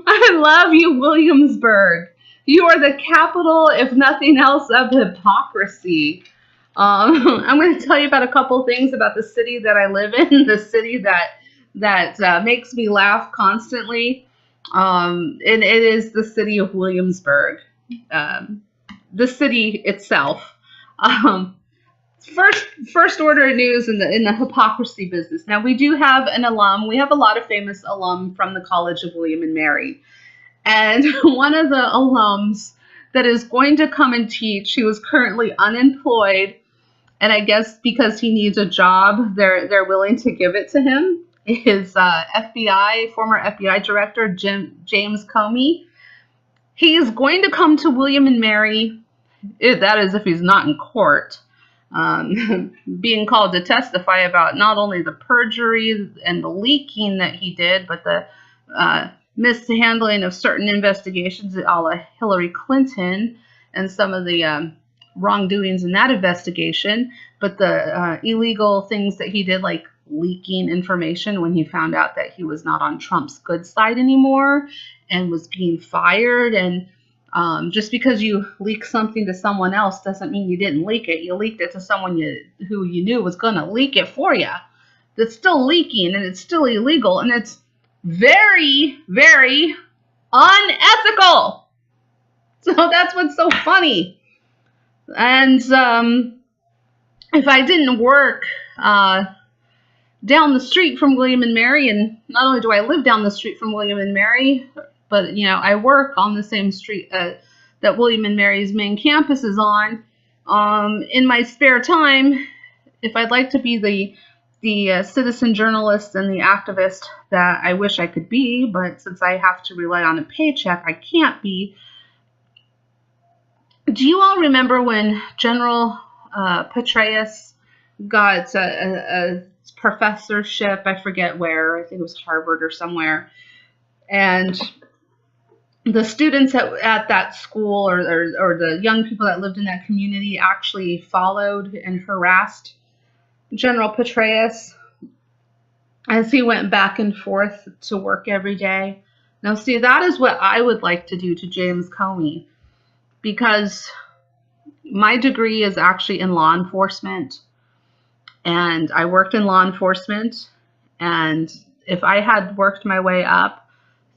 I love you, Williamsburg. You are the capital, if nothing else, of hypocrisy. I'm going to tell you about a couple things about the city that I live in, the city that makes me laugh constantly. And it is the city of Williamsburg, um, the city itself. Um, first order of news in the hypocrisy business. Now we do have an alum. We have a lot of famous alum from the College of William and Mary, and one of the alums that is going to come and teach, who is currently unemployed, and I guess because he needs a job, they're willing to give it to him, is former FBI director James Comey. He's going to come to William and Mary. That is, if he's not in court, being called to testify about not only the perjury and the leaking that he did, but the mishandling of certain investigations, a la Hillary Clinton, and some of the wrongdoings in that investigation, but the illegal things that he did, like leaking information when he found out that he was not on Trump's good side anymore and was being fired. And just because you leak something to someone else doesn't mean you didn't leak it. You leaked it to someone who you knew was going to leak it for you. That's still leaking, and it's still illegal, and it's very, very unethical. So that's what's so funny. And if I didn't work down the street from William and Mary, and not only do I live down the street from William and Mary, but I work on the same street that William and Mary's main campus is on. In my spare time, if I'd like to be the citizen journalist and the activist that I wish I could be, but since I have to rely on a paycheck, I can't be. Do you all remember when General Petraeus got a professorship? I forget where. I think it was Harvard or somewhere. And the students at that school, or the young people that lived in that community, actually followed and harassed General Petraeus as he went back and forth to work every day. Now, see, that is what I would like to do to James Comey, because my degree is actually in law enforcement, and I worked in law enforcement, and if I had worked my way up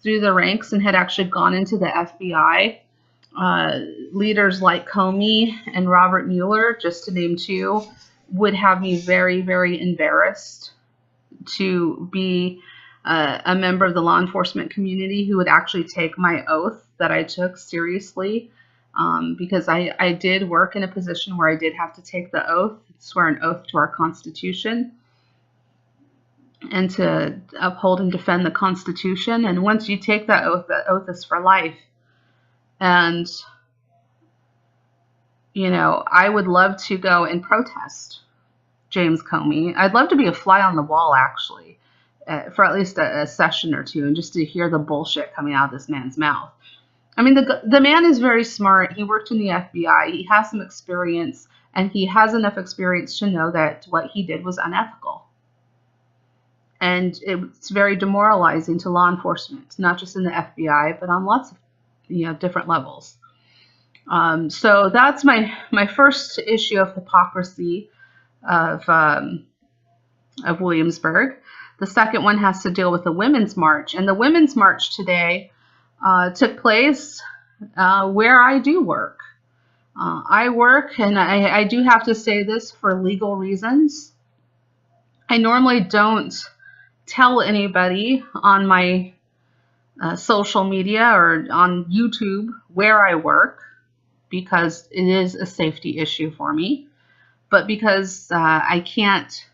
through the ranks and had actually gone into the FBI, leaders like Comey and Robert Mueller, just to name two, would have me very, very embarrassed to be a member of the law enforcement community who would actually take my oath that I took seriously, because I did work in a position where I did have to take the oath, swear an oath to our Constitution, and to uphold and defend the Constitution. And once you take that oath is for life. And, I would love to go and protest James Comey. I'd love to be a fly on the wall, actually, for at least a session or two, and just to hear the bullshit coming out of this man's mouth. I mean, the man is very smart. He worked in the FBI. He has some experience, and he has enough experience to know that what he did was unethical. And it's very demoralizing to law enforcement, not just in the FBI, but on lots of different levels. So that's my first issue of hypocrisy of Williamsburg. The second one has to deal with the Women's March. And the Women's March today took place where I do work. I work, and I do have to say this for legal reasons. I normally don't tell anybody on my social media or on YouTube where I work, because it is a safety issue for me, but because I can't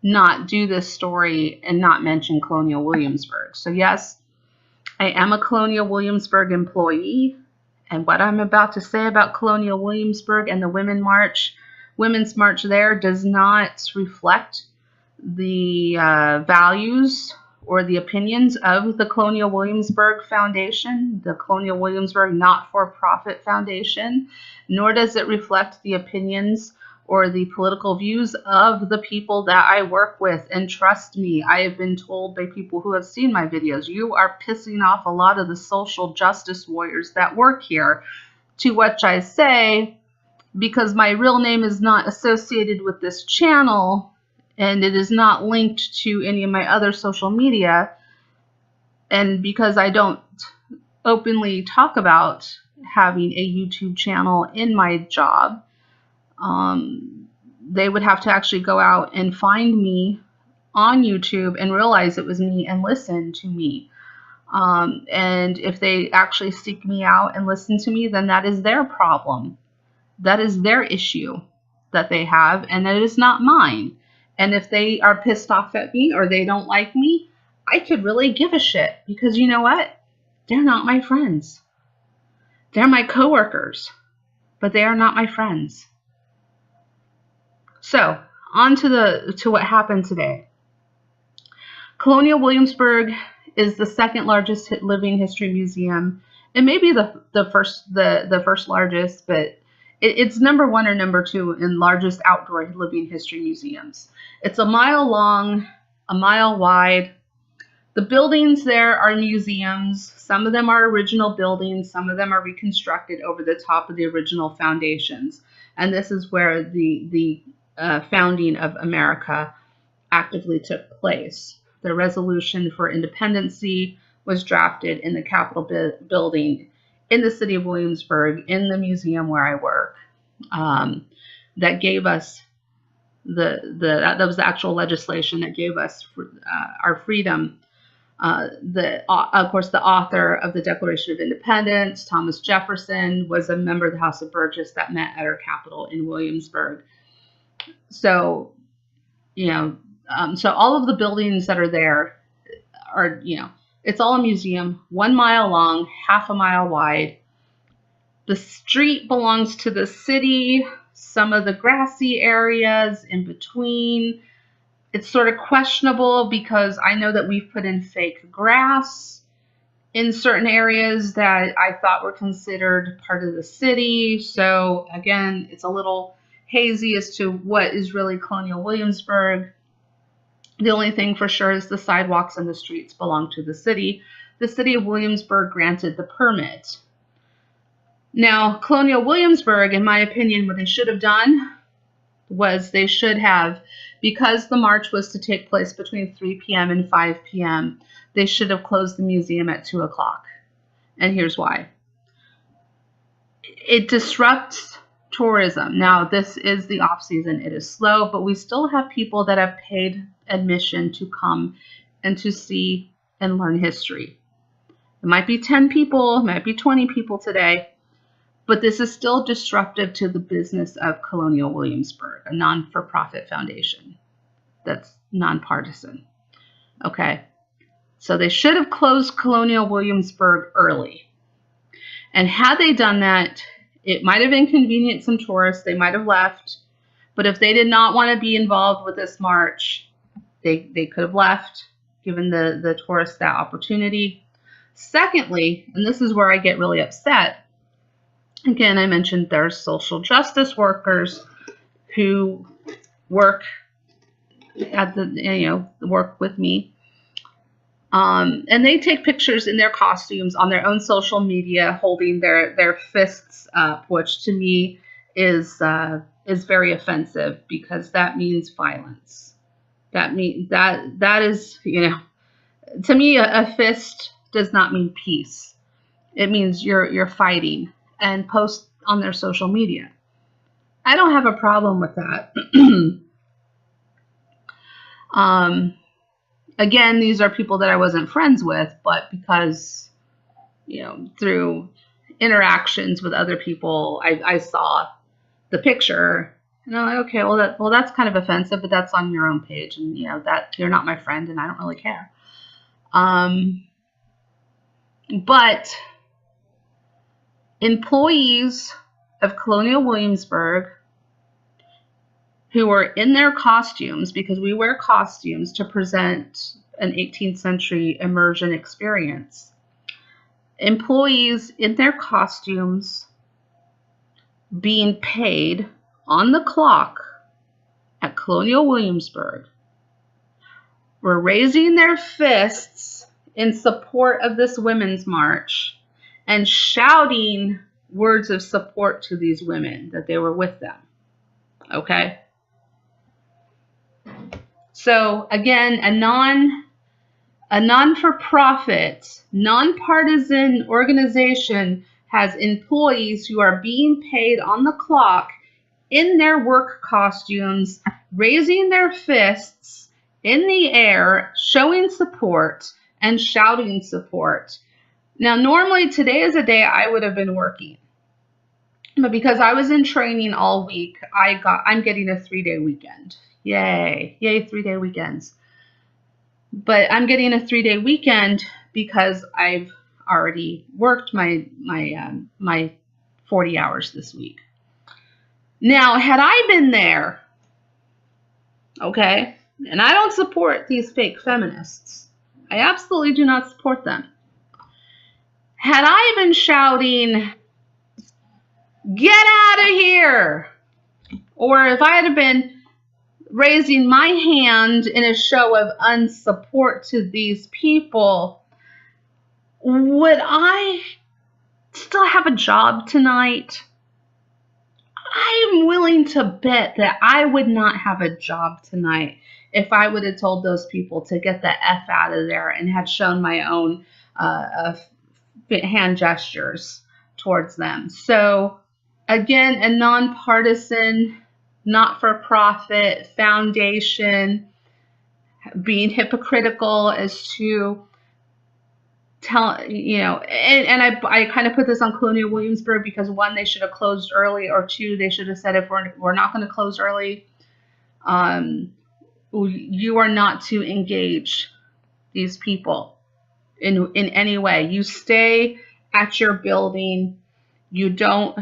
not do this story and not mention Colonial Williamsburg. So yes, I am a Colonial Williamsburg employee, and what I'm about to say about Colonial Williamsburg and the Women's March there does not reflect the values or the opinions of the Colonial Williamsburg Foundation, the Colonial Williamsburg Not-for-Profit Foundation, nor does it reflect the opinions or the political views of the people that I work with. And trust me, I have been told by people who have seen my videos, you are pissing off a lot of the social justice warriors that work here. To which I say, because my real name is not associated with this channel and it is not linked to any of my other social media, and because I don't openly talk about having a YouTube channel in my job, they would have to actually go out and find me on YouTube and realize it was me and listen to me. And if they actually seek me out and listen to me, then that is their problem. That is their issue that they have, and it is not mine. And if they are pissed off at me or they don't like me, I could really give a shit, because you know what? They're not my friends. They're my coworkers, but they are not my friends. So, on to what happened today. Colonial Williamsburg is the second largest living history museum. It may be the first largest, but it's number one or number two in largest outdoor living history museums. It's a mile long, a mile wide. The buildings there are museums. Some of them are original buildings. Some of them are reconstructed over the top of the original foundations. And this is where the founding of America actively took place. The resolution for independency was drafted in the Capitol building in the city of Williamsburg, in the museum where I work. That gave us that was the actual legislation that gave us our freedom. Of course, the author of the Declaration of Independence, Thomas Jefferson, was a member of the House of Burgess that met at our Capitol in Williamsburg. So, so all of the buildings that are there are, it's all a museum, 1 mile long, half a mile wide. The street belongs to the city. Some of the grassy areas in between, it's sort of questionable, because I know that we've put in fake grass in certain areas that I thought were considered part of the city. So again, it's a little hazy as to what is really Colonial Williamsburg. The only thing for sure is the sidewalks and the streets belong to the city. The city of Williamsburg granted the permit. Now, Colonial Williamsburg, in my opinion, what they should have done was they should have, because the march was to take place between 3 p.m. and 5 p.m., they should have closed the museum at 2 o'clock. And here's why. It disrupts tourism. Now, this is the off season. It is slow, but we still have people that have paid admission to come and to see and learn history. It might be 10 people, it might be 20 people today, but this is still disruptive to the business of Colonial Williamsburg, a non-for-profit foundation that's nonpartisan. Okay, so they should have closed Colonial Williamsburg early. And had they done that, it might have inconvenienced some tourists. They might have left. But if they did not want to be involved with this march, they could have left, given the tourists that opportunity. Secondly, and this is where I get really upset, again, I mentioned there's social justice workers who work at work with me. And they take pictures in their costumes on their own social media, holding their fists up, which to me is very offensive, because that means violence. That is, to me, a fist does not mean peace. It means you're fighting, and post on their social media. I don't have a problem with that. Again, these are people that I wasn't friends with, but because, through interactions with other people, I saw the picture, and I'm like, okay, well, that's kind of offensive, but that's on your own page, and that you're not my friend, and I don't really care. But employees of Colonial Williamsburg who were in their costumes, because we wear costumes to present an 18th century immersion experience. Employees in their costumes being paid on the clock at Colonial Williamsburg were raising their fists in support of this women's march and shouting words of support to these women that they were with them. Okay? So again, a non-for-profit, nonpartisan organization has employees who are being paid on the clock in their work costumes, raising their fists in the air, showing support and shouting support. Now, normally today is a day I would have been working, but because I was in training all week, I'm getting a 3-day weekend. Yay, 3-day weekends. But I'm getting a 3-day weekend because I've already worked my 40 hours this week. Now, had I been there, okay, and I don't support these fake feminists. I absolutely do not support them. Had I been shouting, "Get out of here!" or if I had been raising my hand in a show of unsupport to these people, would I still have a job tonight? I'm willing to bet that I would not have a job tonight if I would have told those people to get the F out of there and had shown my own hand gestures towards them. So again, a nonpartisan, not-for-profit foundation being hypocritical as to tell, you know, and I kind of put this on Colonial Williamsburg because 1, they should have closed early, or 2, they should have said, if we're not going to close early, you are not to engage these people in any way. You stay at your building. You don't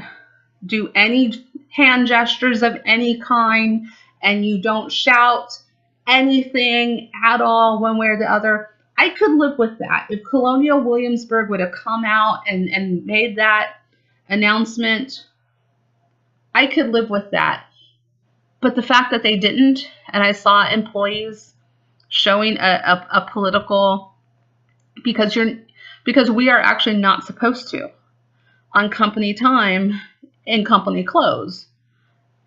do any hand gestures of any kind, and you don't shout anything at all one way or the other. I could live with that. If Colonial Williamsburg would have come out and made that announcement, I could live with that. But the fact that they didn't, and I saw employees showing a political, because we are actually not supposed to on company time in company clothes,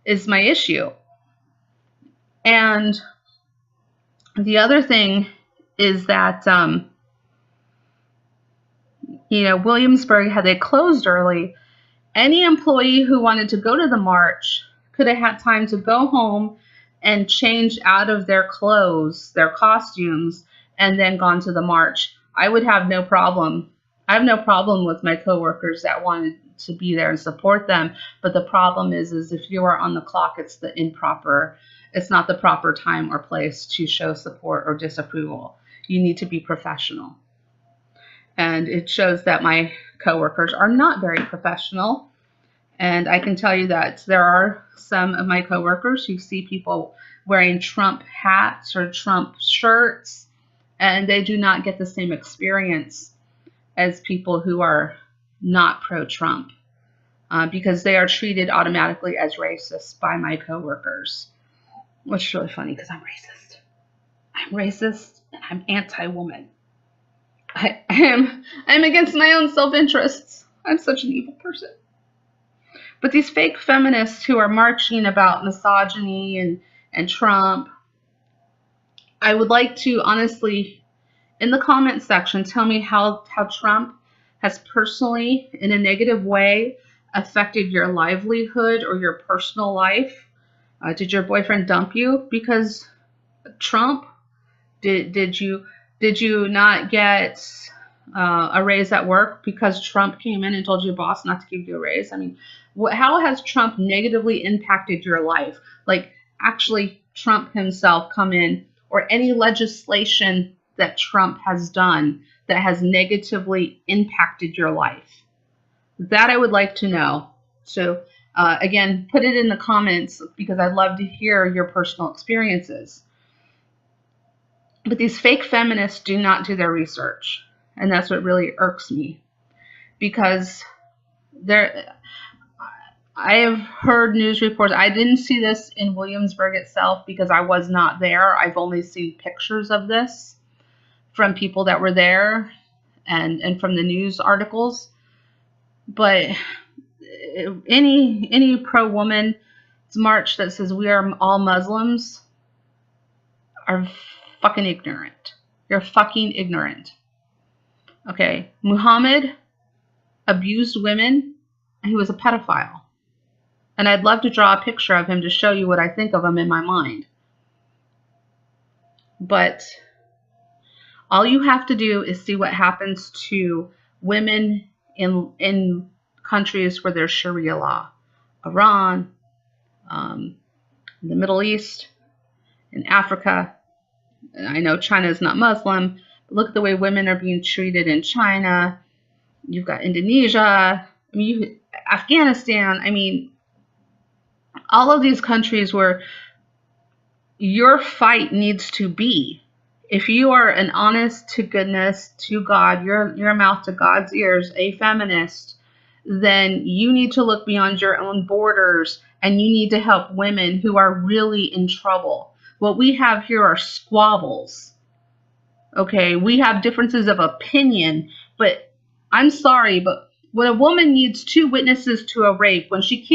is my issue. And the other thing is that, Williamsburg, had they closed early, any employee who wanted to go to the march could have had time to go home and change out of their clothes, their costumes, and then gone to the march. I would have no problem. I have no problem with my coworkers that wanted to be there and support them. But the problem is if you are on the clock, it's not the proper time or place to show support or disapproval. You need to be professional. And it shows that my coworkers are not very professional. And I can tell you that there are some of my coworkers who see people wearing Trump hats or Trump shirts, and they do not get the same experience as people who are not pro-Trump, because they are treated automatically as racist by my coworkers, which is really funny because I'm racist. I'm racist and I'm anti-woman. I'm against my own self-interests. I'm such an evil person. But these fake feminists who are marching about misogyny and Trump, I would like to honestly, in the comment section, tell me how Trump has personally, in a negative way, affected your livelihood or your personal life. Did your boyfriend dump you because Trump? Did you not get a raise at work because Trump came in and told your boss not to give you a raise? I mean, how has Trump negatively impacted your life? Like, actually, Trump himself come in, or any legislation that Trump has done that has negatively impacted your life? That I would like to know. So, again, put it in the comments because I'd love to hear your personal experiences. But these fake feminists do not do their research. And that's what really irks me. Because I have heard news reports. I didn't see this in Williamsburg itself because I was not there. I've only seen pictures of this from people that were there and from the news articles. But any pro woman march that says we are all Muslims are fucking ignorant. You're fucking ignorant. Okay, Muhammad abused women and he was a pedophile. And I'd love to draw a picture of him to show you what I think of him in my mind. But all you have to do is see what happens to women in countries where there's Sharia law. Iran, the Middle East, in Africa. I know China is not Muslim, but look at the way women are being treated in China. You've got Indonesia, Afghanistan. I mean, all of these countries where your fight needs to be. If you are an honest to goodness, to God, your mouth to God's ears, a feminist, then you need to look beyond your own borders and you need to help women who are really in trouble. What we have here are squabbles. Okay, we have differences of opinion, but I'm sorry, but when a woman needs 2 witnesses to a rape, when she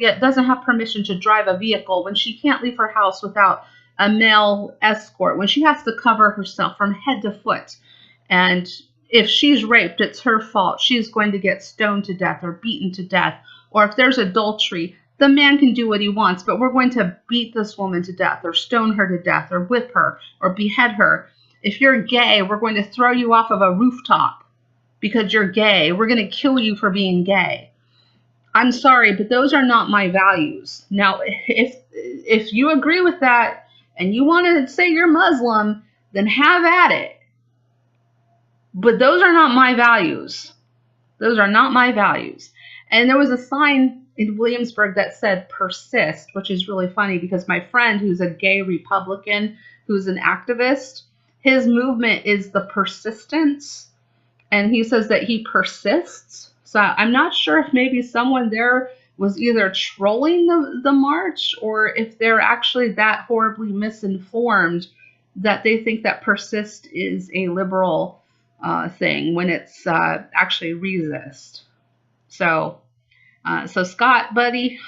doesn't have permission to drive a vehicle, when she can't leave her house without a male escort, when she has to cover herself from head to foot, and if she's raped, it's her fault. She's going to get stoned to death or beaten to death. Or if there's adultery, the man can do what he wants, but we're going to beat this woman to death or stone her to death or whip her or behead her. If you're gay, we're going to throw you off of a rooftop because you're gay. We're going to kill you for being gay. I'm sorry, but those are not my values. Now, if you agree with that and you want to say you're Muslim, then have at it. But those are not my values. Those are not my values. And there was a sign in Williamsburg that said persist, which is really funny because my friend who's a gay Republican, who's an activist, his movement is the persistence. And he says that he persists. So I'm not sure if maybe someone there was either trolling the march or if they're actually that horribly misinformed that they think that persist is a liberal thing when it's actually resist. So Scott, buddy,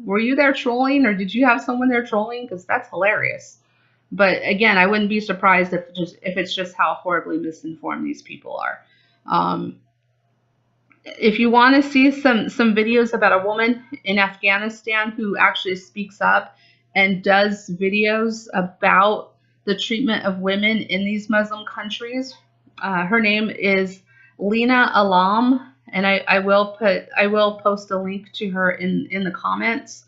were you there trolling or did you have someone there trolling? Because that's hilarious. But again, I wouldn't be surprised if it's just how horribly misinformed these people are. If you want to see some videos about a woman in Afghanistan who actually speaks up and does videos about the treatment of women in these Muslim countries, her name is Lena Alam, and I will post a link to her in the comments.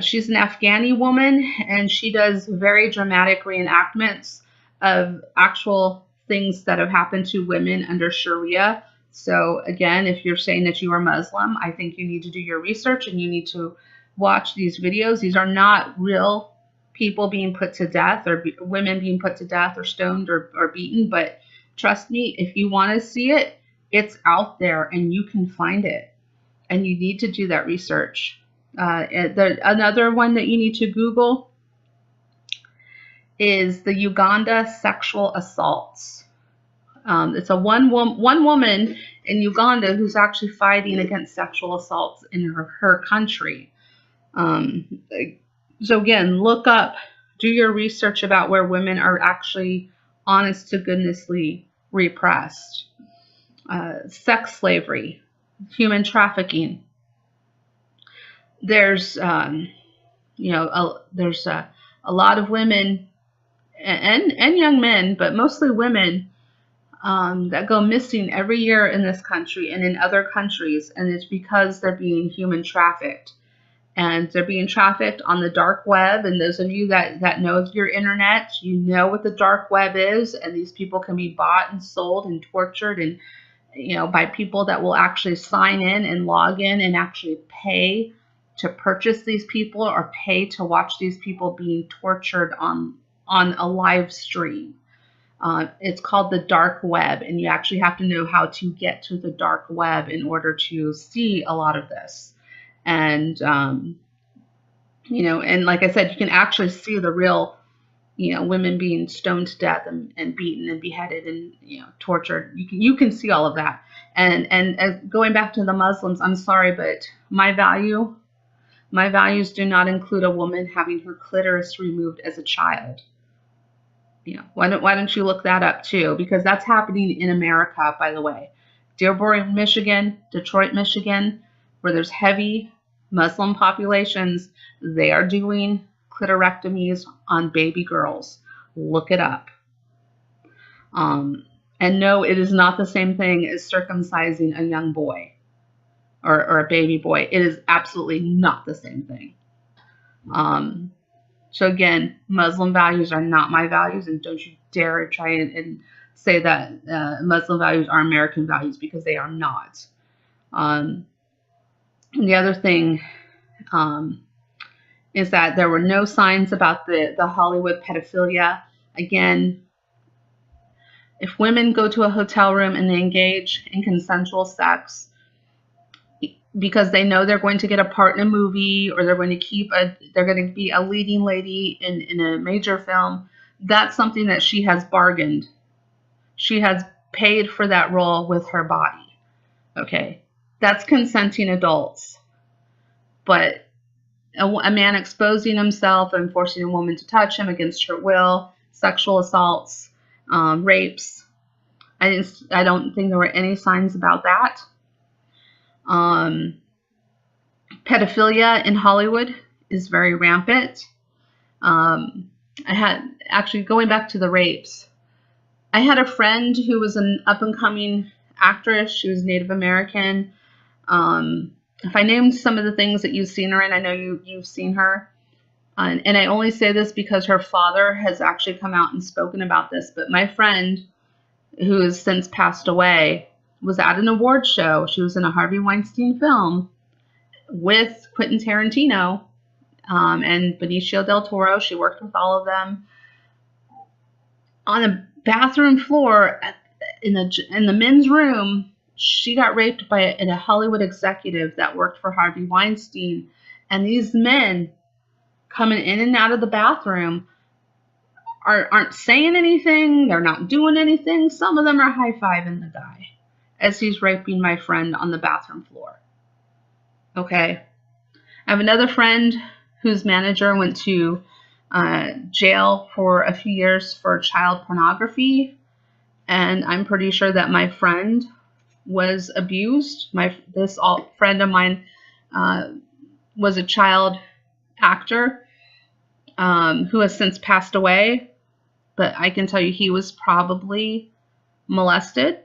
She's an Afghani woman, and she does very dramatic reenactments of actual things that have happened to women under Sharia. So again, if you're saying that you are Muslim, I think you need to do your research and you need to watch these videos. These are not real people being put to death or women being put to death or stoned or beaten, but trust me, if you want to see it, it's out there and you can find it. And you need to do that research. Another one that you need to Google is the Uganda sexual assaults. It's a one woman in Uganda who's actually fighting against sexual assaults in her country. So again, look up, do your research about where women are actually honest to goodnessly repressed. Sex slavery, human trafficking. There's there's a lot of women and young men, but mostly women that go missing every year in this country and in other countries, and it's because they're being human trafficked. And they're being trafficked on the dark web, and those of you that know your internet, you know what the dark web is, and these people can be bought and sold and tortured and by people that will actually sign in and log in and actually pay to purchase these people or pay to watch these people being tortured on a live stream. It's called the dark web, and you actually have to know how to get to the dark web in order to see a lot of this. And, and like I said, you can actually see the real, women being stoned to death and beaten and beheaded and, tortured. You can see all of that. And going back to the Muslims, I'm sorry, but my values do not include a woman having her clitoris removed as a child. Why don't you look that up too? Because that's happening in America, by the way. Dearborn, Michigan, Detroit, Michigan, where there's heavy Muslim populations, they are doing clitorectomies on baby girls. Look it up. And no, it is not the same thing as circumcising a young boy or a baby boy. It is absolutely not the same thing. So again, Muslim values are not my values, and don't you dare try and say that Muslim values are American values, because they are not. And the other thing is that there were no signs about the Hollywood pedophilia. Again, if women go to a hotel room and they engage in consensual sex because they know they're going to get a part in a movie, or they're going to be a leading lady in a major film, that's something that she has bargained. She has paid for that role with her body. Okay, that's consenting adults. But a man exposing himself and forcing a woman to touch him against her will, sexual assaults, rapes, I don't think there were any signs about that. Pedophilia in Hollywood is very rampant. I had actually, going back to the rapes, I had a friend who was an up-and-coming actress. She was Native American. If I named some of the things that you've seen her in, I know you've seen her. And I only say this because her father has actually come out and spoken about this. But my friend, who has since passed away, was at an award show. She was in a Harvey Weinstein film with Quentin Tarantino and Benicio del Toro. She worked with all of them. On a bathroom floor in the men's room, she got raped by a Hollywood executive that worked for Harvey Weinstein. And these men coming in and out of the bathroom aren't saying anything. They're not doing anything. Some of them are high-fiving the guy as he's raping my friend on the bathroom floor. Okay. I have another friend whose manager went to jail for a few years for child pornography. And I'm pretty sure that my friend was abused. This friend of mine was a child actor who has since passed away. But I can tell you he was probably molested,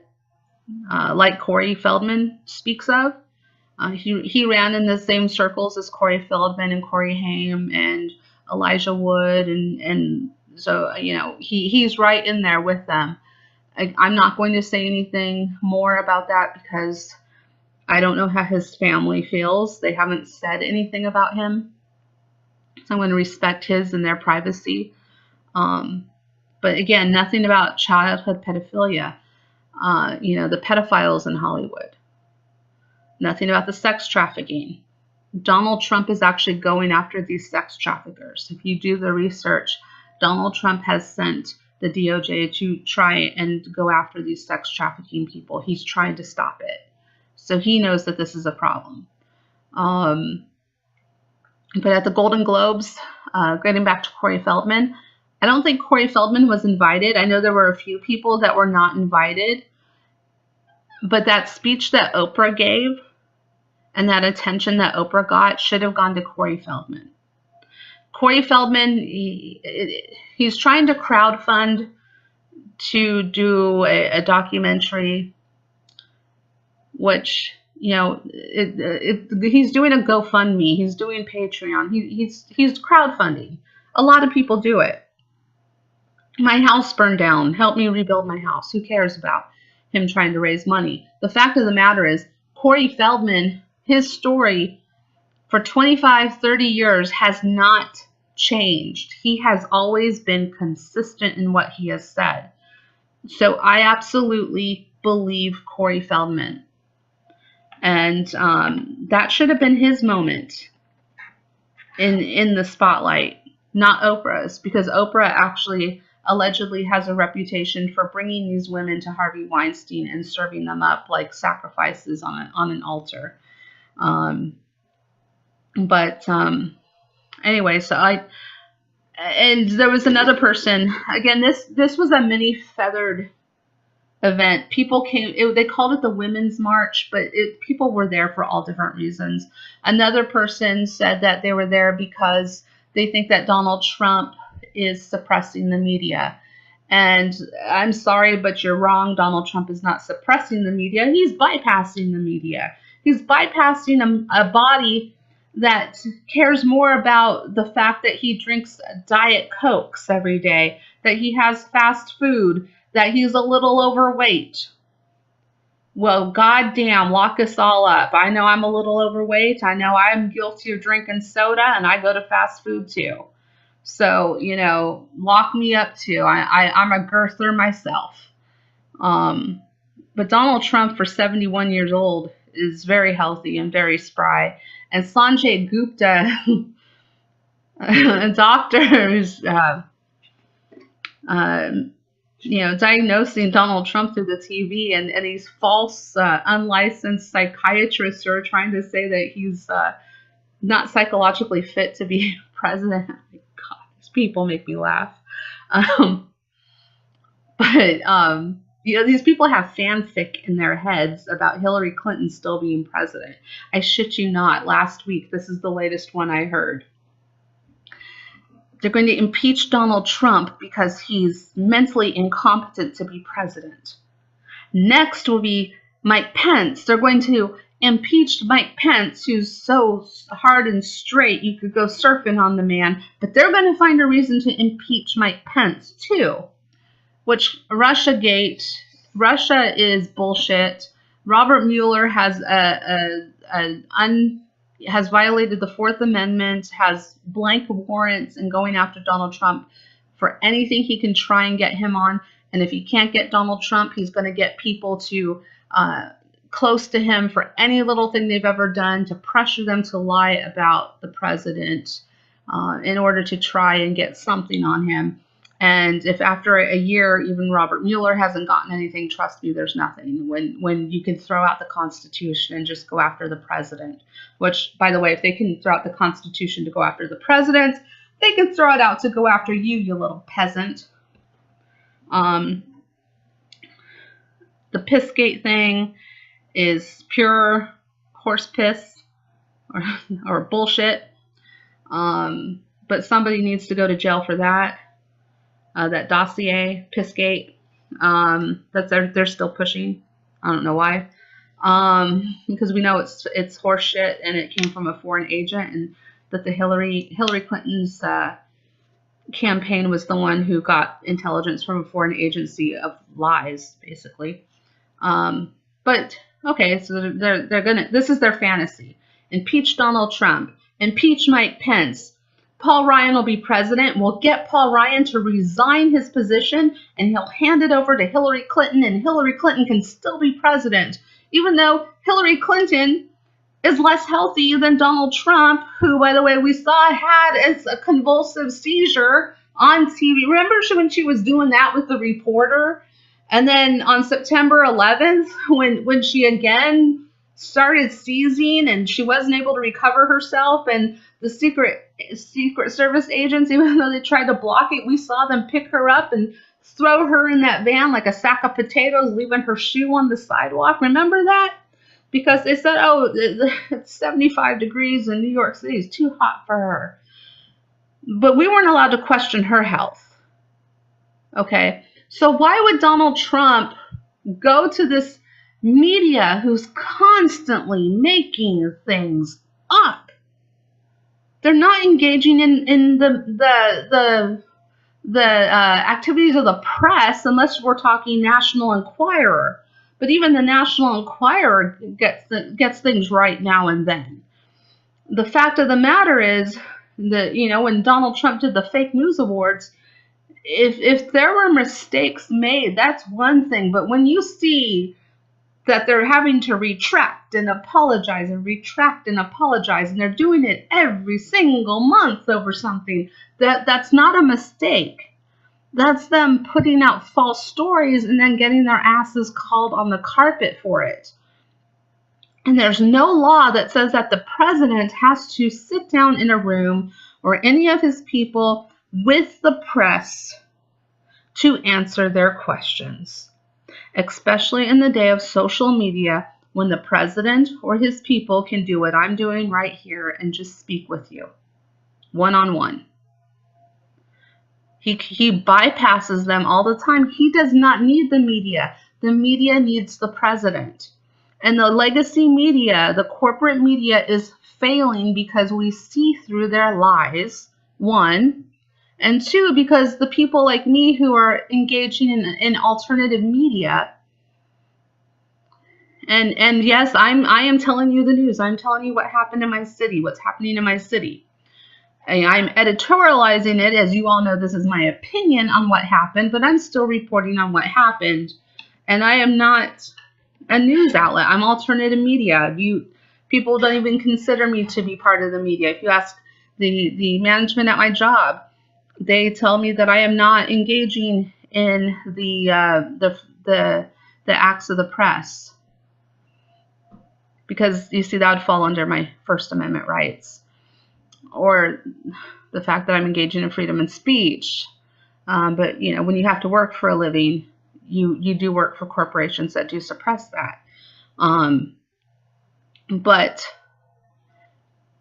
like Corey Feldman speaks of. He ran in the same circles as Corey Feldman and Corey Haim and Elijah Wood, and so he's right in there with them. I'm not going to say anything more about that because I don't know how his family feels. They haven't said anything about him, so I'm going to respect his and their privacy. But again, nothing about childhood pedophilia. The pedophiles in Hollywood. Nothing about the sex trafficking. Donald Trump is actually going after these sex traffickers. If you do the research, Donald Trump has sent the DOJ to try and go after these sex trafficking people. He's trying to stop it. So he knows that this is a problem. But at the Golden Globes, getting back to Corey Feldman, I don't think Corey Feldman was invited. I know there were a few people that were not invited. But that speech that Oprah gave and that attention that Oprah got should have gone to Corey Feldman. Corey Feldman, he's trying to crowdfund to do a documentary, which, he's doing a GoFundMe. He's doing Patreon. He's crowdfunding. A lot of people do it. My house burned down. Help me rebuild my house. Who cares about him trying to raise money? The fact of the matter is, Corey Feldman, his story for 25, 30 years has not changed. He has always been consistent in what he has said. So I absolutely believe Corey Feldman. And that should have been his moment in the spotlight, not Oprah's, because Oprah actually allegedly has a reputation for bringing these women to Harvey Weinstein and serving them up like sacrifices on an altar. But anyway, and there was another person. Again, this was a many feathered event. People came. They called it the Women's March, but people were there for all different reasons. Another person said that they were there because they think that Donald Trump is suppressing the media. And I'm sorry, but you're wrong. Donald Trump is not suppressing the media. He's bypassing the media. He's bypassing a body that cares more about the fact that he drinks Diet Cokes every day, that he has fast food, that he's a little overweight. Well, goddamn, lock us all up. I know I'm a little overweight. I know I'm guilty of drinking soda, and I go to fast food too. So, lock me up too. I'm a girther myself. But Donald Trump, for 71 years old, is very healthy and very spry. And Sanjay Gupta, a doctor who's, diagnosing Donald Trump through the TV, and these false, unlicensed psychiatrists are trying to say that he's not psychologically fit to be president. God, these people make me laugh. These people have fanfic in their heads about Hillary Clinton still being president. I shit you not. Last week, this is the latest one I heard. They're going to impeach Donald Trump because he's mentally incompetent to be president. Next will be Mike Pence. They're going to impeach Mike Pence, who's so hard and straight you could go surfing on the man. But they're going to find a reason to impeach Mike Pence, too. Which, Russiagate, Russia is bullshit. Robert Mueller has has violated the Fourth Amendment, has blank warrants and going after Donald Trump for anything he can try and get him on. And if he can't get Donald Trump, he's going to get people to close to him for any little thing they've ever done, to pressure them to lie about the president in order to try and get something on him. And if after a year, even Robert Mueller hasn't gotten anything, trust me, there's nothing. When you can throw out the Constitution and just go after the president, which, by the way, if they can throw out the Constitution to go after the president, they can throw it out to go after you little peasant. The Pissgate thing is pure horse piss or bullshit. But somebody needs to go to jail for that. That dossier, Pissgate, they're still pushing. I don't know why. Because we know it's horse shit and it came from a foreign agent, and that the Hillary Clinton's campaign was the one who got intelligence from a foreign agency of lies, basically. But okay, so they're gonna. This is their fantasy: impeach Donald Trump, impeach Mike Pence. Paul Ryan will be president. We'll get Paul Ryan to resign his position, and he'll hand it over to Hillary Clinton, and Hillary Clinton can still be president, even though Hillary Clinton is less healthy than Donald Trump, who, by the way, we saw had a convulsive seizure on TV. Remember when she was doing that with the reporter? And then on September 11th, when she again started seizing and she wasn't able to recover herself, and the Secret Service agents, even though they tried to block it, we saw them pick her up and throw her in that van like a sack of potatoes, leaving her shoe on the sidewalk. Remember that? Because they said, oh, it's 75 degrees in New York City. It's too hot for her. But we weren't allowed to question her health. Okay? So why would Donald Trump go to this media who's constantly making things up? They're not engaging in the activities of the press unless we're talking National Enquirer. But even the National Enquirer gets things right now and then. The fact of the matter is that, when Donald Trump did the fake news awards, if there were mistakes made, that's one thing. But when you see that they're having to retract and apologize and retract and apologize, and they're doing it every single month over something. That's not a mistake. That's them putting out false stories and then getting their asses called on the carpet for it. And there's no law that says that the president has to sit down in a room or any of his people with the press to answer their questions, especially in the day of social media when the president or his people can do what I'm doing right here and just speak with you one-on-one. He bypasses them all the time. He does not need the media. The media needs the president. And the legacy media, the corporate media, is failing because we see through their lies, one. And two, because the people like me who are engaging in alternative media, and yes, I am telling you the news. I'm telling you what happened in my city, what's happening in my city. I'm editorializing it. As you all know, this is my opinion on what happened, but I'm still reporting on what happened. And I am not a news outlet. I'm alternative media. People don't even consider me to be part of the media. If you ask the management at my job, they tell me that I am not engaging in the acts of the press, because you see that would fall under my First Amendment rights, or the fact that I'm engaging in freedom of speech. But you know, when you have to work for a living, you do work for corporations that do suppress that. But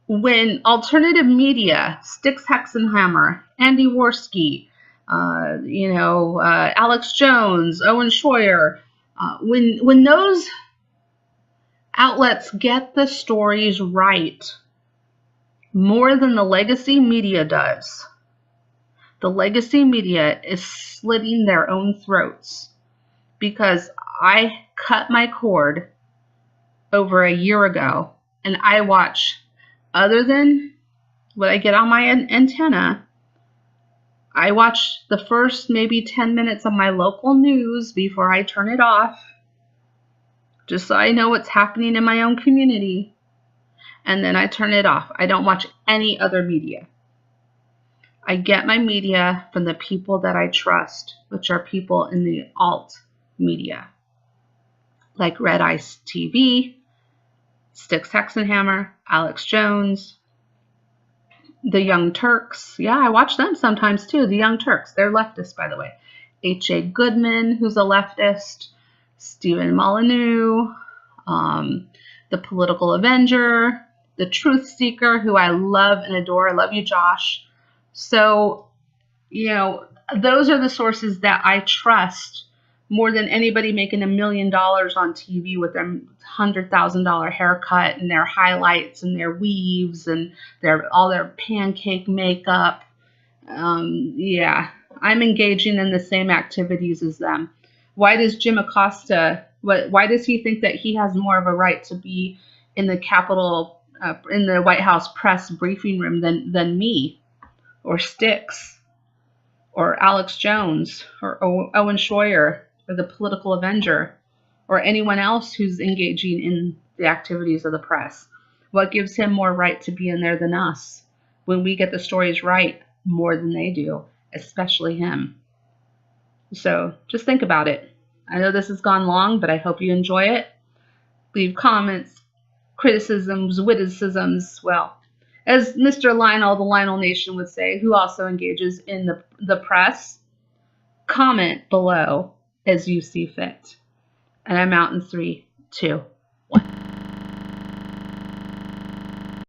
when alternative media, Styx Hexenhammer, Andy Worski, Alex Jones, Owen Schroyer, when those outlets get the stories right more than the legacy media does, the legacy media is slitting their own throats, because I cut my cord over a year ago, and I watch, other than what I get on my antenna, I watch the first maybe 10 minutes of my local news before I turn it off, just so I know what's happening in my own community, and then I turn it off. I don't watch any other media. I get my media from the people that I trust, which are people in the alt media, like Red Ice TV, Styx Hexenhammer, Alex Jones, the Young Turks. Yeah, I watch them sometimes too. The Young Turks, they're leftists, by the way. H.A. Goodman, who's a leftist, Stephen Molyneux, the Political Avenger, the Truth Seeker, who I love and adore. I love you, Josh. So, those are the sources that I trust more than anybody making $1 million on TV with their $100,000 haircut and their highlights and their weaves and all their pancake makeup. Yeah, I'm engaging in the same activities as them. Why does Jim Acosta, why does he think that he has more of a right to be in the Capitol, in the White House press briefing room than me, or Styx, or Alex Jones, or Owen Schroyer, or the Political Avenger, or anyone else who's engaging in the activities of the press? What gives him more right to be in there than us when we get the stories right more than they do, especially him? So just think about it. I know this has gone long, but I hope you enjoy it. Leave comments, criticisms, witticisms. Well, as Mr. Lionel, the Lionel Nation would say, who also engages in the press, comment below as you see fit. And I'm out in 3, 2,